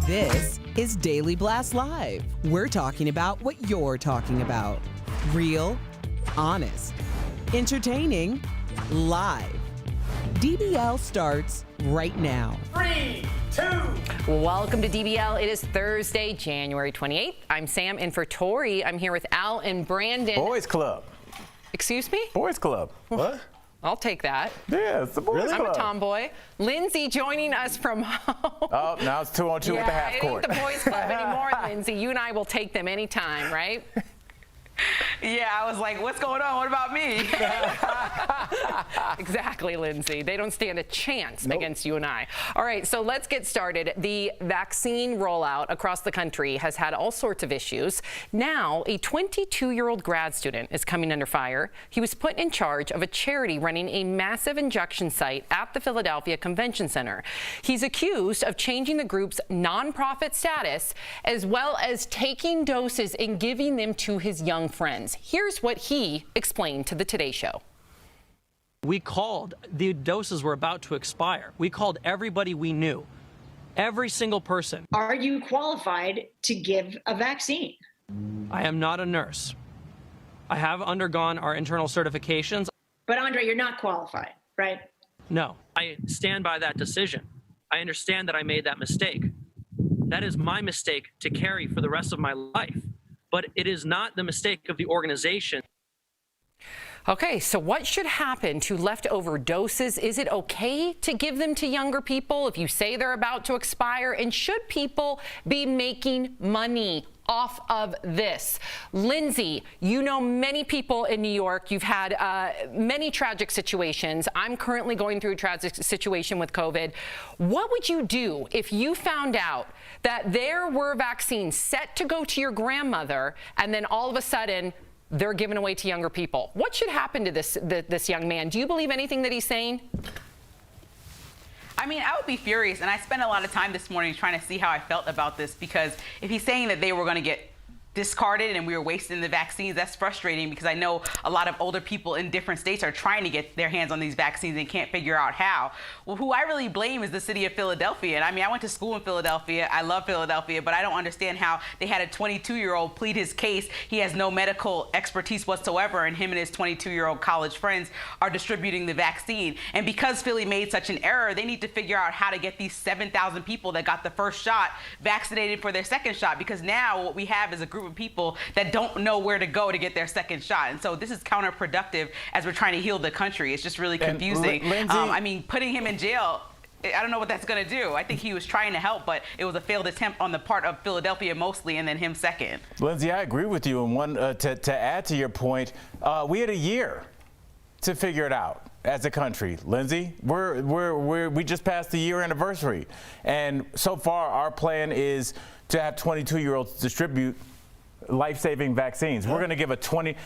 This is Daily Blast Live. We're talking about what you're talking about. Real, honest, entertaining, live. DBL starts right now. 3, 2. Welcome to DBL. It is Thursday, January 28th. I'm Sam in for Tori. I'm here with Al and Brandon. Boys Club. Excuse me? Boys Club. What? I'll take that. Yeah, it's the Boys Club. I'm a tomboy. Lindsay joining us from home. Oh, now it's 2-on-2 with the half court. It ain't the Boys Club anymore, Lindsay. You and I will take them anytime, right? Yeah, I was like, what's going on? What about me? Exactly, Lindsay. They don't stand a chance against you and I. All right, so let's get started. The vaccine rollout across the country has had all sorts of issues. Now, a 22-year-old grad student is coming under fire. He was put in charge of a charity running a massive injection site at the Philadelphia Convention Center. He's accused of changing the group's nonprofit status, as well as taking doses and giving them to his young friends. Here's what he explained to the Today Show. We called. The doses were about to expire. We called everybody we knew, every single person. Are you qualified to give a vaccine? I am not a nurse. I have undergone our internal certifications. But Andre, you're not qualified, right? No, I stand by that decision. I understand that I made that mistake. That is my mistake to carry for the rest of my life. But it is not the mistake of the organization. Okay, so what should happen to leftover doses? Is it okay to give them to younger people if you say they're about to expire? And should people be making money off of this? Lindsay, you know many people in New York. You've had many tragic situations. I'm currently going through a tragic situation with COVID. What would you do if you found out that there were vaccines set to go to your grandmother and then all of a sudden they're given away to younger people? What should happen to this young man? Do you believe anything that he's saying? I mean, I would be furious, and I spent a lot of time this morning trying to see how I felt about this, because if he's saying that they were going to get discarded and we were wasting the vaccines, that's frustrating, because I know a lot of older people in different states are trying to get their hands on these vaccines and can't figure out how. Well, who I really blame is the city of Philadelphia. And I mean, I went to school in Philadelphia. I love Philadelphia, but I don't understand how they had a 22-year-old plead his case. He has no medical expertise whatsoever, and him and his 22-year-old college friends are distributing the vaccine. And because Philly made such an error, they need to figure out how to get these 7,000 people that got the first shot vaccinated for their second shot, because now what we have is a group of people that don't know where to go to get their second shot. And so this is counterproductive as we're trying to heal the country. It's just really confusing. I mean, putting him in jail, I don't know what that's going to do. I think he was trying to help, but it was a failed attempt on the part of Philadelphia mostly, and then him second. Lindsay, I agree with you. And one to add to your point, we had a year to figure it out as a country. Lindsay, we just passed the year anniversary, and so far our plan is to have 22-year-olds distribute life-saving vaccines. We're going to give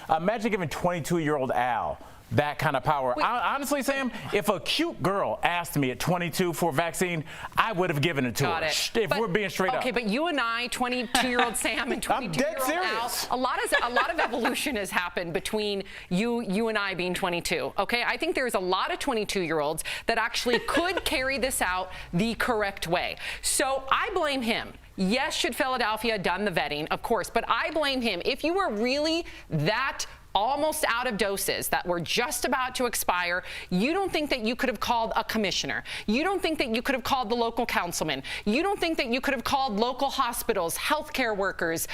imagine giving 22-year-old Al that kind of power. Honestly, Sam, if a cute girl asked me at 22 for a vaccine, I would have given it to her. If we're being straight up. Okay, but you and I, 22-year-old Sam and 22-year-old Al, a lot of evolution has happened between you and I being 22. Okay, I think there's a lot of 22-year-olds that actually could carry this out the correct way. So I blame him. Yes, should Philadelphia have done the vetting? Of course, but I blame him. If you were really that almost out of doses that were just about to expire, you don't think that you could have called a commissioner? You don't think that you could have called the local councilman? You don't think that you could have called local hospitals, healthcare workers,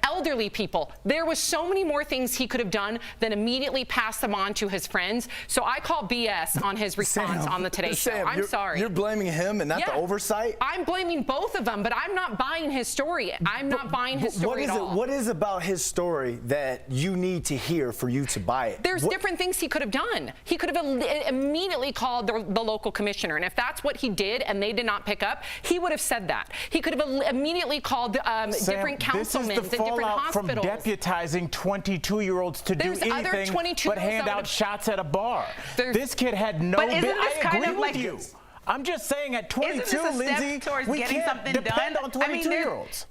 elderly people? There was so many more things he could have done than immediately pass them on to his friends. So I call BS on his response on the Today Show. I'm sorry. You're blaming him and not the oversight? I'm blaming both of them, but I'm not buying his story. I'm not buying his story at all. What is about his story that you need to hear for you to buy it? There's different things he could have done. He could have immediately called the local commissioner, and if that's what he did and they did not pick up, he would have said that. He could have immediately called different councilmen at different hospitals. From deputizing 22-year-olds to do anything but hand out shots at a bar. This kid had no. But isn't this I agree with you. I'm just saying, at 22, Lindsay, we can't depend on 22-year-olds.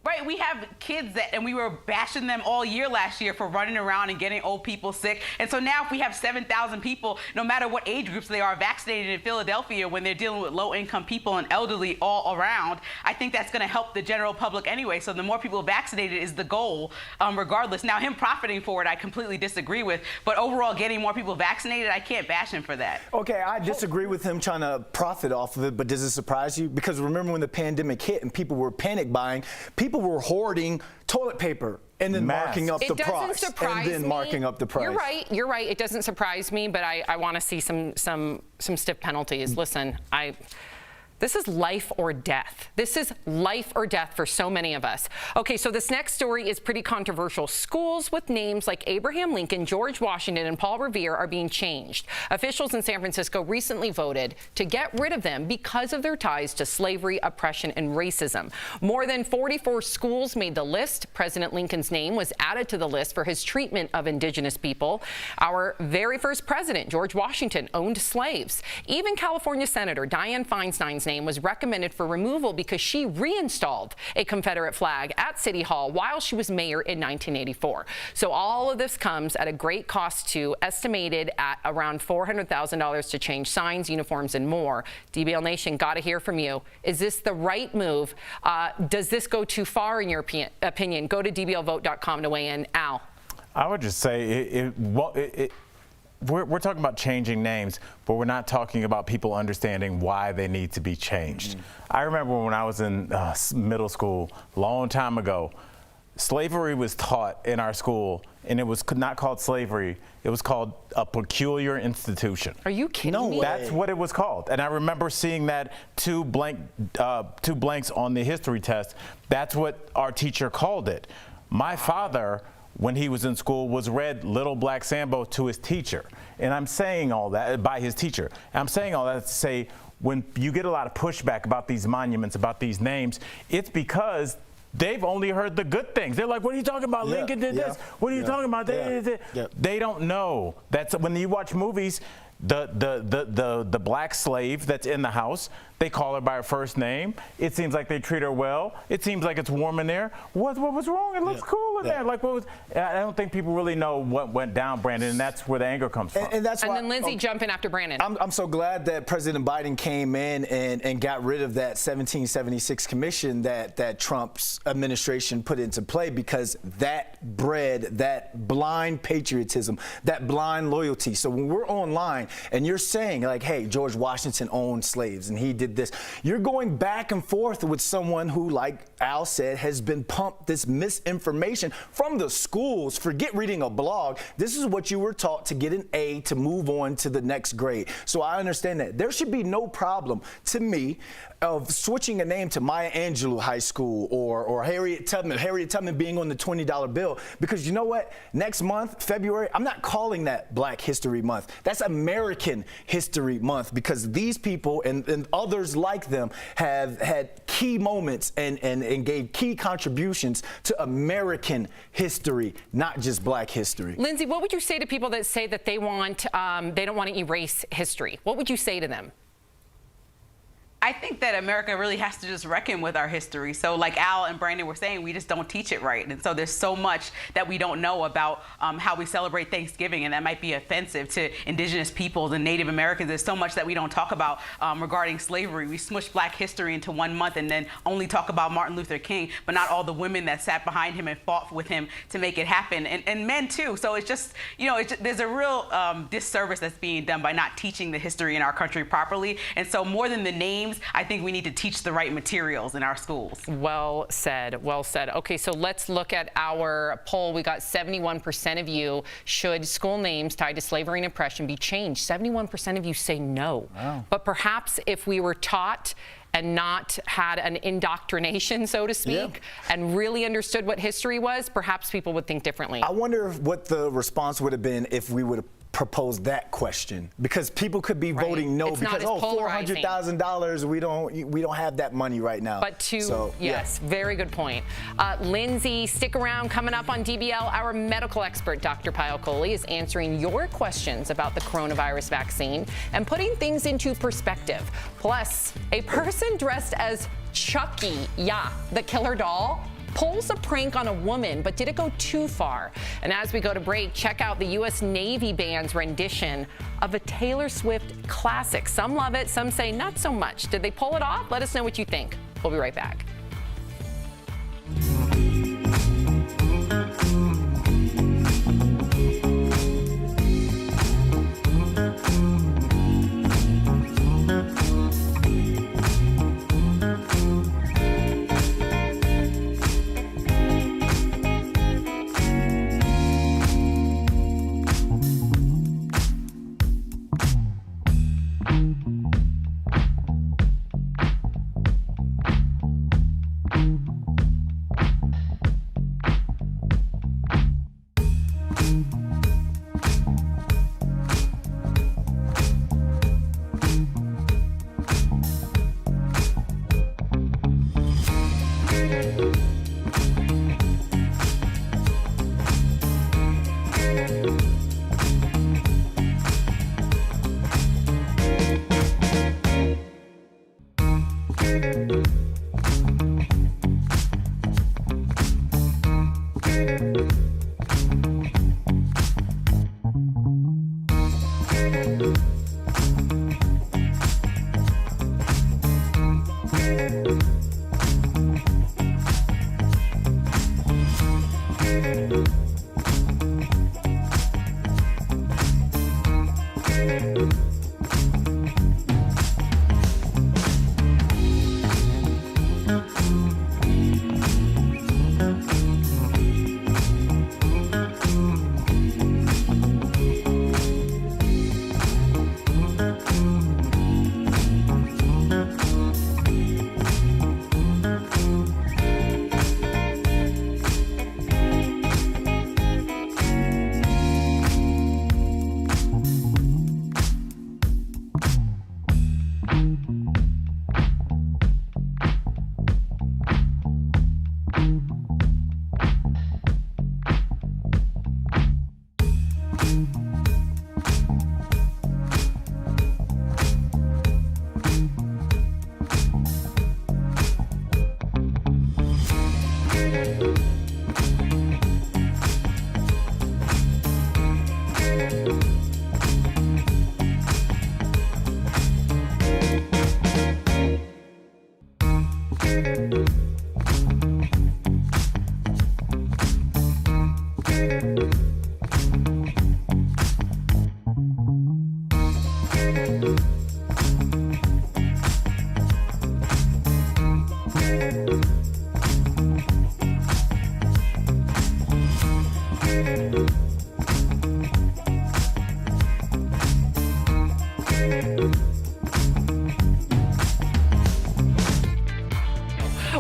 Right, we have kids and we were bashing them all year last year for running around and getting old people sick. And so now if we have 7,000 people, no matter what age groups they are, vaccinated in Philadelphia when they're dealing with low-income people and elderly all around, I think that's going to help the general public anyway. So the more people vaccinated is the goal, regardless. Now, him profiting for it, I completely disagree with. But overall, getting more people vaccinated, I can't bash him for that. Okay, I disagree with him trying to profit off of it, but does it surprise you? Because remember when the pandemic hit and people were panic buying, people were hoarding toilet paper and then marking up the price. You're right. It doesn't surprise me, but I want to see some stiff penalties. Listen, this is life or death. This is life or death for so many of us. Okay, so this next story is pretty controversial. Schools with names like Abraham Lincoln, George Washington, and Paul Revere are being changed. Officials in San Francisco recently voted to get rid of them because of their ties to slavery, oppression, and racism. More than 44 schools made the list. President Lincoln's name was added to the list for his treatment of indigenous people. Our very first president, George Washington, owned slaves. Even California Senator Dianne Feinstein's name was recommended for removal because she reinstalled a Confederate flag at City Hall while she was mayor in 1984. So all of this comes at a great cost to, estimated at around $400,000 to change signs, uniforms, and more. DBL Nation, got to hear from you. Is this the right move? Does this go too far in your opinion? Go to dblvote.com to weigh in. Al. I would just say we're talking about changing names, but we're not talking about people understanding why they need to be changed. I remember when I was in middle school, a long time ago, slavery was taught in our school and it was not called slavery. It was called a peculiar institution. Are you kidding me? That's what it was called. And I remember seeing that two blanks on the history test. That's what our teacher called it. My father, when he was in school, was read Little Black Sambo to his teacher. And I'm saying all that by his teacher. And I'm saying all that to say, when you get a lot of pushback about these monuments, about these names, it's because they've only heard the good things. They're like, what are you talking about? Lincoln did this. What are you talking about? They don't know. That's when you watch movies, the black slave that's in the house, they call her by her first name. It seems like they treat her well. It seems like it's warm in there. What was wrong? It looks cool in there. Like what was? I don't think people really know what went down, Brandon, and that's where the anger comes from. And then Lindsay jump in after Brandon. I'm so glad that President Biden came in and got rid of that 1776 commission that Trump's administration put into play, because that bred that blind patriotism, that blind loyalty. So when we're online and you're saying like, hey, George Washington owned slaves and he did this, you're going back and forth with someone who, like Al said, has been pumped this misinformation from the schools. Forget reading a blog. This is what you were taught to get an A to move on to the next grade. So I understand that. There should be no problem to me of switching a name to Maya Angelou High School or Harriet Tubman being on the $20 bill, because you know what? Next month, February, I'm not calling that Black History Month. That's American History Month, because these people and others like them have had key moments and gave key contributions to American history, not just Black history. Lindsay, what would you say to people that say that they don't want to erase history? What would you say to them? I think that America really has to just reckon with our history. So like Al and Brandon were saying, we just don't teach it right. And so there's so much that we don't know about how we celebrate Thanksgiving, and that might be offensive to indigenous peoples and Native Americans. There's so much that we don't talk about regarding slavery. We smush Black history into 1 month and then only talk about Martin Luther King, but not all the women that sat behind him and fought with him to make it happen, and men too. So it's just, you know, there's a real disservice that's being done by not teaching the history in our country properly. And so more than the names, I think we need to teach the right materials in our schools. Well said. Well said. Okay, so let's look at our poll. We got 71% of you, should school names tied to slavery and oppression be changed? 71% of you say no. Wow. But perhaps if we were taught and not had an indoctrination, so to speak, and really understood what history was, perhaps people would think differently. I wonder what the response would have been if we would have proposed that question, because people could be voting no, because $400,000, we don't have that money right now. But yes, very good point. Lindsay, stick around. Coming up on DBL, our medical expert, Dr. Payal Kohli, is answering your questions about the coronavirus vaccine and putting things into perspective. Plus, a person dressed as Chucky, the killer doll, pulls a prank on a woman, but did it go too far? And as we go to break, check out the U.S. Navy band's rendition of a Taylor Swift classic. Some love it, some say not so much. Did they pull it off? Let us know what you think. We'll be right back.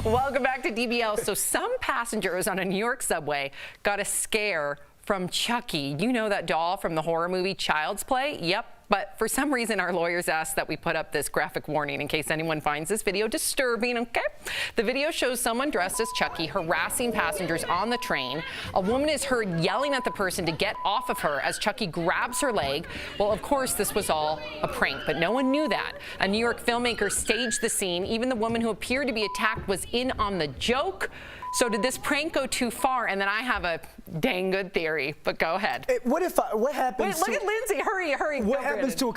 Welcome back to DBL. So some passengers on a New York subway got a scare from Chucky. You know that doll from the horror movie Child's Play? Yep. But for some reason, our lawyers asked that we put up this graphic warning in case anyone finds this video disturbing, okay? The video shows someone dressed as Chucky harassing passengers on the train. A woman is heard yelling at the person to get off of her as Chucky grabs her leg. Well, of course, this was all a prank, but no one knew that. A New York filmmaker staged the scene. Even the woman who appeared to be attacked was in on the joke. So did this prank go too far? And then I have a dang good theory, but go ahead. What happens? Wait, look at Lindsay. Hurry. What happens to a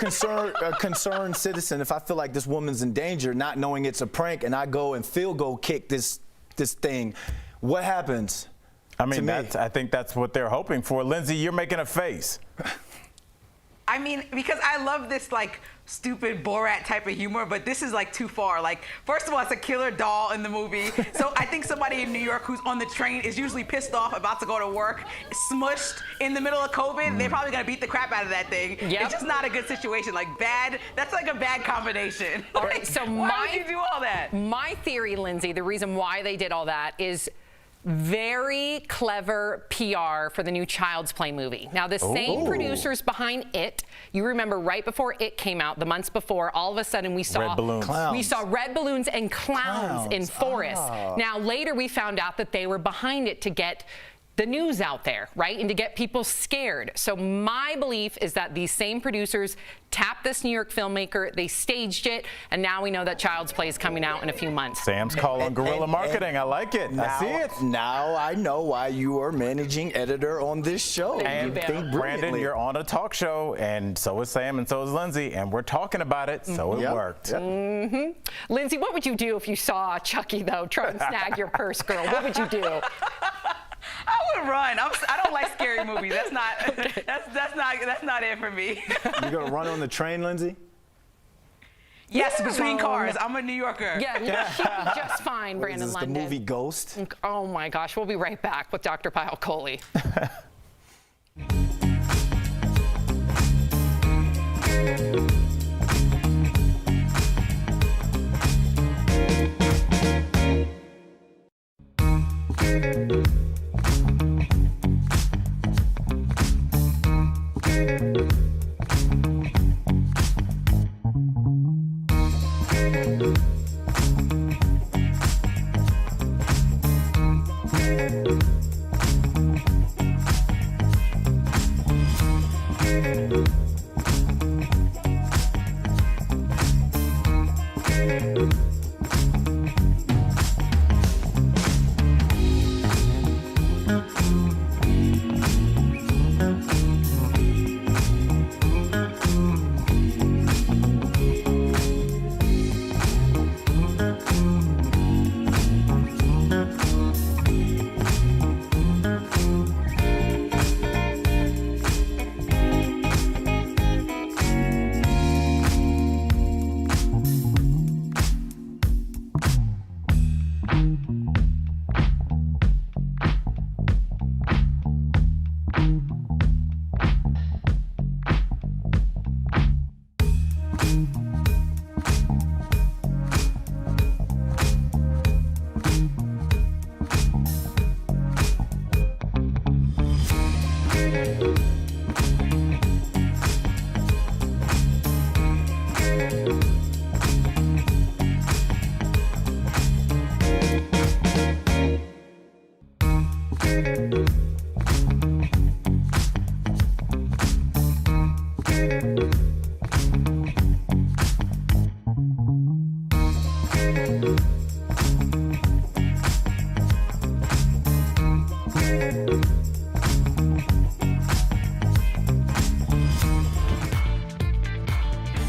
concerned citizen if I feel like this woman's in danger, not knowing it's a prank, and I go and field goal kick this thing? What happens? I mean, I think that's what they're hoping for. Lindsay, you're making a face. I mean, because I love this, like, stupid Borat type of humor, but this is, like, too far. Like, first of all, it's a killer doll in the movie. So I think somebody in New York who's on the train is usually pissed off, about to go to work, smushed in the middle of COVID. They're probably going to beat the crap out of that thing. Yep. It's just not a good situation. Like, bad. That's like a bad combination. All right, so why would you do all that? My theory, Lindsay, the reason why they did all that is very clever PR for the new Child's Play movie. Now, the same producers behind it, you remember right before it came out, the months before, all of a sudden we saw red balloons. We saw red balloons and clowns in forests. Now, later we found out that they were behind it to get the news out there, right? And to get people scared. So my belief is that these same producers tapped this New York filmmaker, they staged it, and now we know that Child's Play is coming out in a few months. Sam's call on guerrilla marketing. I like it. I see it. Now I know why you are managing editor on this show. Thank you, And Brandon, you're on a talk show, and so is Sam, and so is Lindsay, and we're talking about it, so it worked. Lindsay, what would you do if you saw Chucky, though, try and snag your purse, girl? What would you do? I would run. I don't like scary movies. That's not it for me. You gonna run on the train, Lindsay? Yes, between cars. I'm a New Yorker. Yeah, she'd be just fine, Brandon London. The movie Ghost? Oh my gosh, we'll be right back with Dr. Payal Kohli.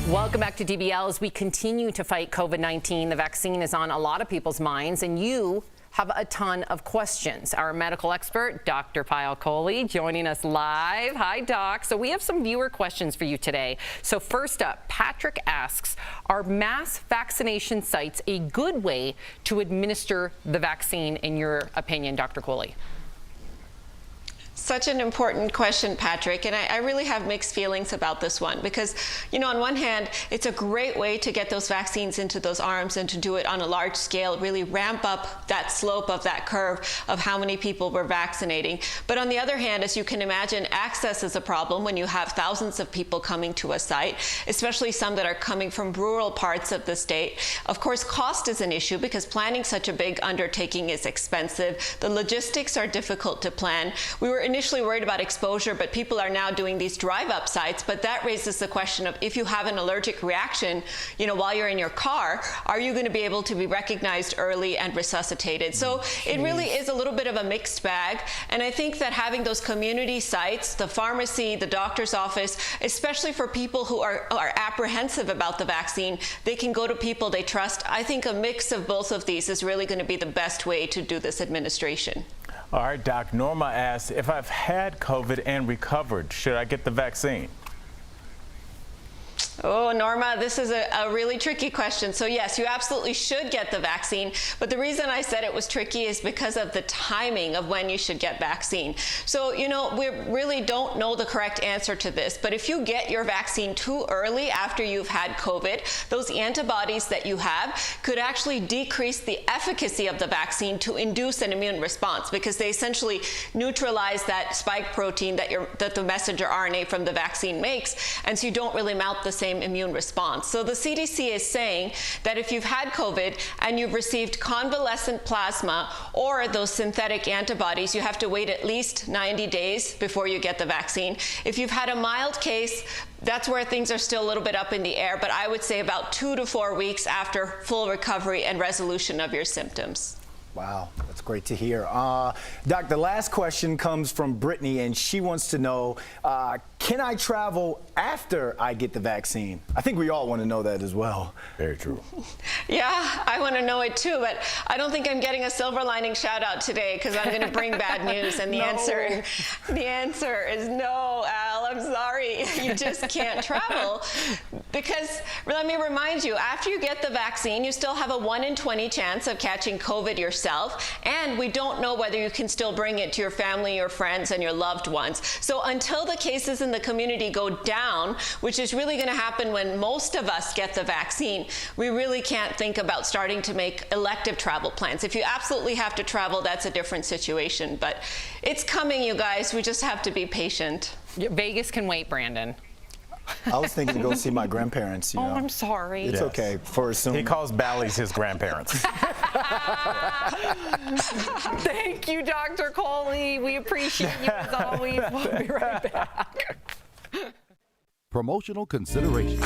Welcome back to DBL. As we continue to fight COVID-19, the vaccine is on a lot of people's minds, and you have a ton of questions. Our medical expert, Dr. Payal Kohli, joining us live. Hi, Doc. So we have some viewer questions for you today. So first up, Patrick asks, are mass vaccination sites a good way to administer the vaccine, in your opinion, Dr. Kohli? Such an important question, Patrick, and I really have mixed feelings about this one because, you know, on one hand, it's a great way to get those vaccines into those arms and to do it on a large scale, really ramp up that slope of that curve of how many people we're vaccinating. But on the other hand, as you can imagine, access is a problem when you have thousands of people coming to a site, especially some that are coming from rural parts of the state. Of course, cost is an issue because planning such a big undertaking is expensive. The logistics are difficult to plan. We were initially worried about exposure, but people are now doing these drive-up sites. But that raises the question of if you have an allergic reaction, you know, while you're in your car, are you going to be able to be recognized early and resuscitated? So it really is a little bit of a mixed bag. And I think that having those community sites, the pharmacy, the doctor's office, especially for people who are apprehensive about the vaccine, they can go to people they trust. I think a mix of both of these is really going to be the best way to do this administration. All right, Doc. Norma asks, if I've had COVID and recovered, should I get the vaccine? Oh, Norma, this is a really tricky question. So yes, you absolutely should get the vaccine. But the reason I said it was tricky is because of the timing of when you should get vaccine. So, you know, we really don't know the correct answer to this. But if you get your vaccine too early after you've had COVID, those antibodies that you have could actually decrease the efficacy of the vaccine to induce an immune response because they essentially neutralize that spike protein that the messenger RNA from the vaccine makes. And so you don't really mount the same immune response. So the CDC is saying that if you've had COVID and you've received convalescent plasma or those synthetic antibodies, you have to wait at least 90 days before you get the vaccine. If you've had a mild case, that's where things are still a little bit up in the air, but I would say about 2 to 4 weeks after full recovery and resolution of your symptoms. Wow, that's great to hear. Doc, the last question comes from Brittany, and she wants to know, can I travel after I get the vaccine? I think we all want to know that as well. Very true. Yeah, I want to know it too, but I don't think I'm getting a silver lining shout out today because I'm going to bring bad news, and the answer is no, Al. I'm sorry. You just can't travel because, let me remind you, after you get the vaccine, you still have a 1 in 20 chance of catching COVID yourself, and we don't know whether you can still bring it to your family, your friends, and your loved ones. So until the cases in the community go down, which is really going to happen when most of us get the vaccine, we really can't think about starting to make elective travel plans. If you absolutely have to travel, that's a different situation, but it's coming, you guys. We just have to be patient. Vegas can wait, Brandon. I was thinking to go see my grandparents. You know. I'm sorry. It's okay for assuming. He calls Bally's his grandparents. Thank you, Dr. Kohli. We appreciate you as always. We'll be right back. Promotional consideration.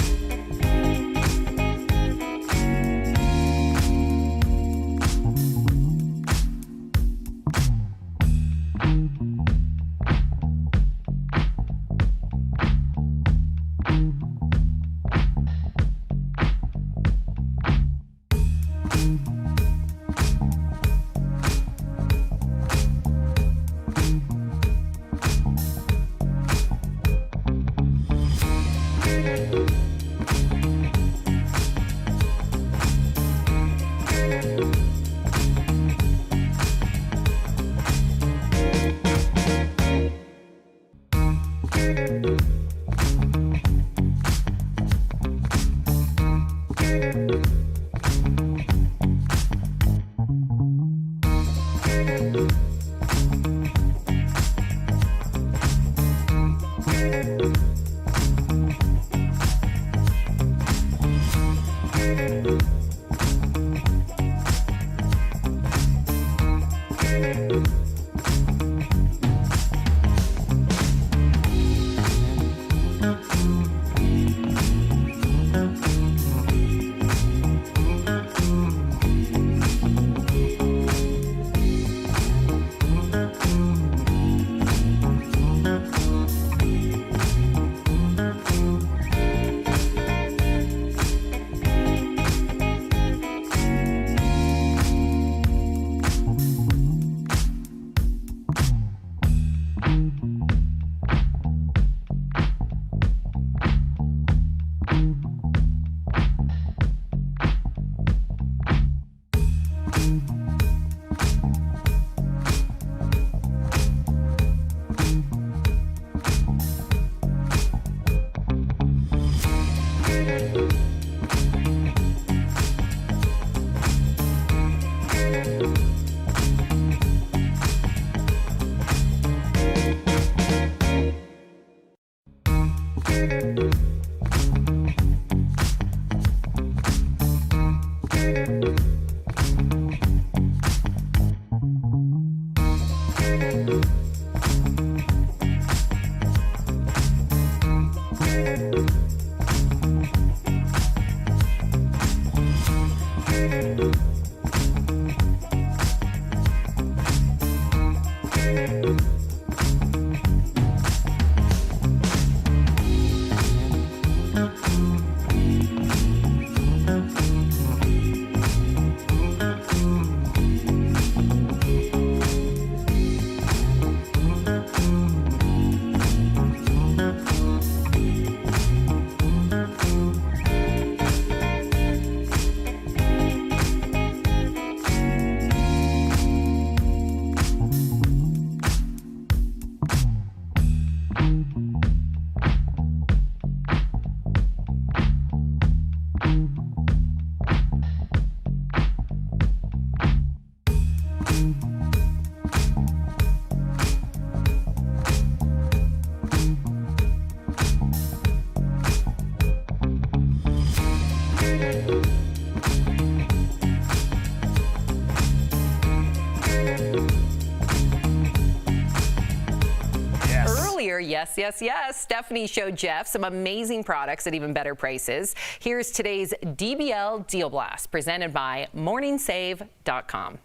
Yes. Stephanie showed Jeff some amazing products at even better prices. Here's today's DBL Deal Blast, presented by MorningSave.com.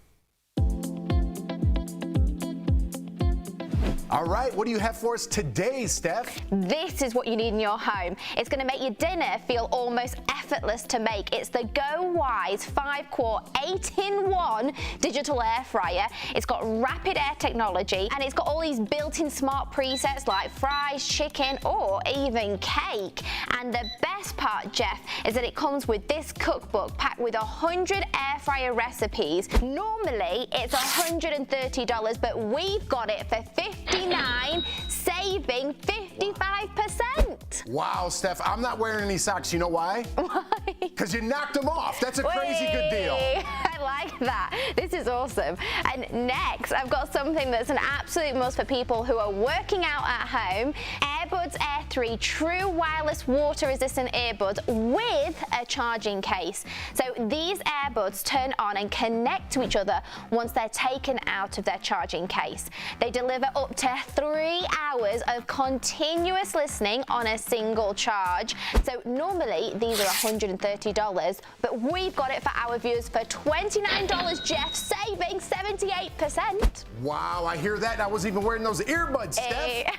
All right, what do you have for us today, Steph? This is what you need in your home. It's going to make your dinner feel almost effortless to make. It's the Go Wise 5-quart 8-in-1 digital air fryer. It's got rapid air technology, and it's got all these built-in smart presets like fries, chicken, or even cake. And the best part, Jeff, is that it comes with this cookbook packed with 100 air fryer recipes. Normally, it's $130, but we've got it for $59, saving 55%. Wow, Steph, I'm not wearing any socks. You know why? Why? Because you knocked them off. That's a crazy good deal. I like that. This is awesome. And next, I've got something that's an absolute must for people who are working out at home. AirBuds Air 3 true wireless water-resistant earbuds with a charging case. So these earbuds turn on and connect to each other once they're taken out of their charging case. They deliver up to 3 hours of continuous listening on a single charge. So normally these are $130, but we've got it for our viewers for $29, Jeff, saving 78%. Wow, I hear that. I wasn't even wearing those earbuds, Steph.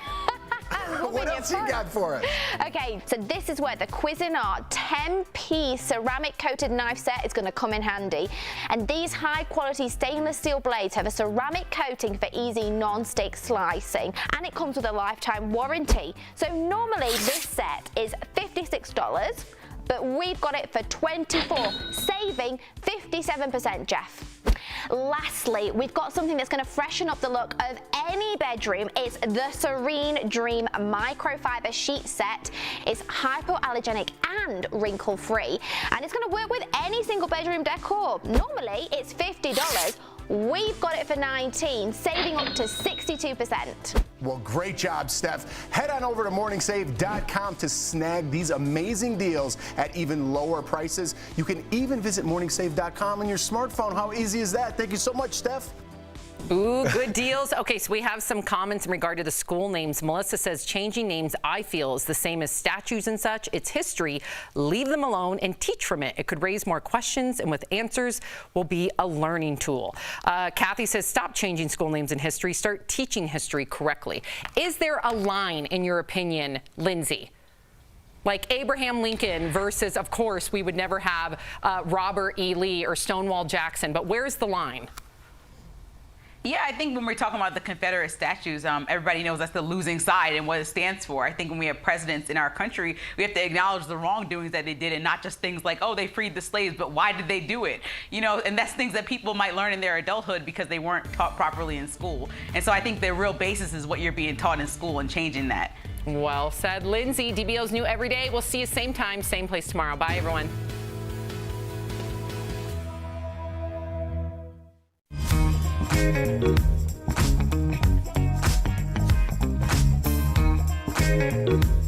What else you got for us? Okay, so this is where the Cuisinart 10-piece ceramic coated knife set is going to come in handy. And these high-quality stainless steel blades have a ceramic coating for easy non-stick slicing, and it comes with a lifetime warranty. So normally this set is $56, but we've got it for $24, saving 57%, Jeff. Lastly, we've got something that's going to freshen up the look of any bedroom. It's the Serene Dream microfiber sheet set. It's hypoallergenic and wrinkle-free, and it's going to work with any single bedroom decor. Normally, it's $50. We've got it for $19, saving up to 62%. Well, great job, Steph. Head on over to morningsave.com to snag these amazing deals at even lower prices. You can even visit morningsave.com on your smartphone. How easy is that? Thank you so much, Steph. Ooh, good deals. Okay, so we have some comments in regard to the school names. Melissa says changing names, I feel, is the same as statues and such. It's history. Leave them alone and teach from it. It could raise more questions, and with answers will be a learning tool. Kathy says stop changing school names in history. Start teaching history correctly. Is there a line, in your opinion, Lindsay? Like Abraham Lincoln versus, of course, we would never have Robert E. Lee or Stonewall Jackson, but where's the line? Yeah, I think when we're talking about the Confederate statues, everybody knows that's the losing side and what it stands for. I think when we have presidents in our country, we have to acknowledge the wrongdoings that they did and not just things like, oh, they freed the slaves, but why did they do it? You know, and that's things that people might learn in their adulthood because they weren't taught properly in school. And so I think the real basis is what you're being taught in school and changing that. Well said, Lindsay. DBL's new every day. We'll see you same time, same place tomorrow. Bye, everyone. Thank you.